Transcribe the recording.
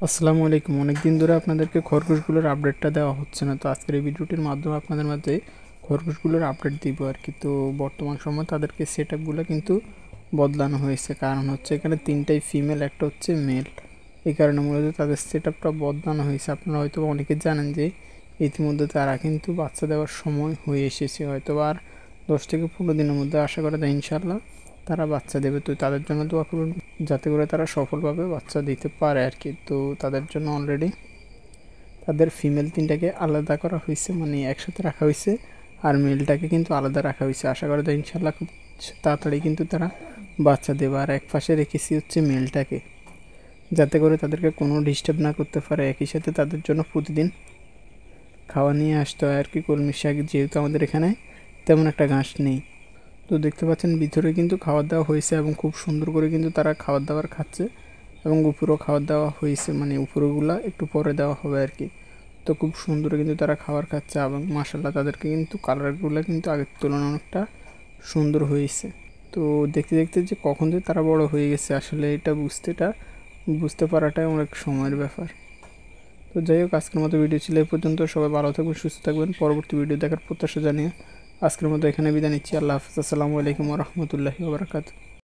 আসসালামু আলাইকুম। অনেক দিন ধরে আপনাদেরকে খরগোশগুলোর আপডেটটা দেওয়া হচ্ছে না, তো আজকের এই ভিডিওটির মাধ্যমে আপনাদের মাঝে খরগোশগুলোর আপডেট দিব আর কি। তো বর্তমান সময় তাদেরকে সেট আপগুলো কিন্তু বদলানো হয়েছে, কারণ হচ্ছে এখানে তিনটাই ফিমেল, একটা হচ্ছে মেল। এই কারণে মূলত তাদের সেট আপটা বদলানো হয়েছে। আপনারা হয়তো অনেকে জানেন যে ইতিমধ্যে তারা কিন্তু বাচ্চা দেওয়ার সময় হয়ে এসেছে, হয়তো আর 10 থেকে 15 দিনের মধ্যে আশা করা যায় ইনশাল্লাহ তারা বাচ্চা দেবে। তো তাদের জন্য দোয়া করুন যাতে করে তারা সফলভাবে বাচ্চা দিতে পারে আর কি। তো তাদের জন্য অলরেডি তাদের ফিমেল তিনটাকে আলাদা করা হয়েছে, মানে একসাথে রাখা হয়েছে, আর মেলটাকে কিন্তু আলাদা রাখা হয়েছে। আশা করা যায় ইনশাল্লাহ খুব তাড়াতাড়ি কিন্তু তারা বাচ্চা দেবে। আর এক পাশে রেখেছি হচ্ছে মেলটাকে, যাতে করে তাদেরকে কোনো ডিস্টার্ব না করতে পারে। একই সাথে তাদের জন্য প্রতিদিন খাওয়া নিয়ে আসতে হয় আর কি, কলমি শাক, যেহেতু আমাদের এখানে তেমন একটা ঘাস নেই। তো দেখতে পাচ্ছেন ভিতরে কিন্তু খাবার দেওয়া হয়েছে এবং খুব সুন্দর করে কিন্তু তারা খাবার দাবার খাচ্ছে, এবং উপরেও খাবার দেওয়া হয়েছে, মানে উপরেগুলা একটু পরে দেওয়া হবে আর কি। তো খুব সুন্দর কিন্তু তারা খাবার খাচ্ছে, এবং মাসাল্লাহ তাদেরকে কিন্তু কালারগুলো কিন্তু আগের তুলনায় অনেকটা সুন্দর হয়েছে। তো দেখতে দেখতে যে কখন যে তারা বড় হয়ে গেছে, আসলে এটা বুঝতে পারাটাই অনেক সময়ের ব্যাপার। তো যাই হোক, আজকের মতো ভিডিও ছিল এই পর্যন্ত। সবাই ভালো থাকবেন, সুস্থ থাকবেন। পরবর্তী ভিডিও দেখার প্রত্যাশা জানিয়ে আজকের মতো এখানে বিদায় নিচ্ছি। আল্লাহ হাফিজ। আসসালামু আলাইকুম ওয়া রাহমাতুল্লাহি ওয়া বারাকাতুহু।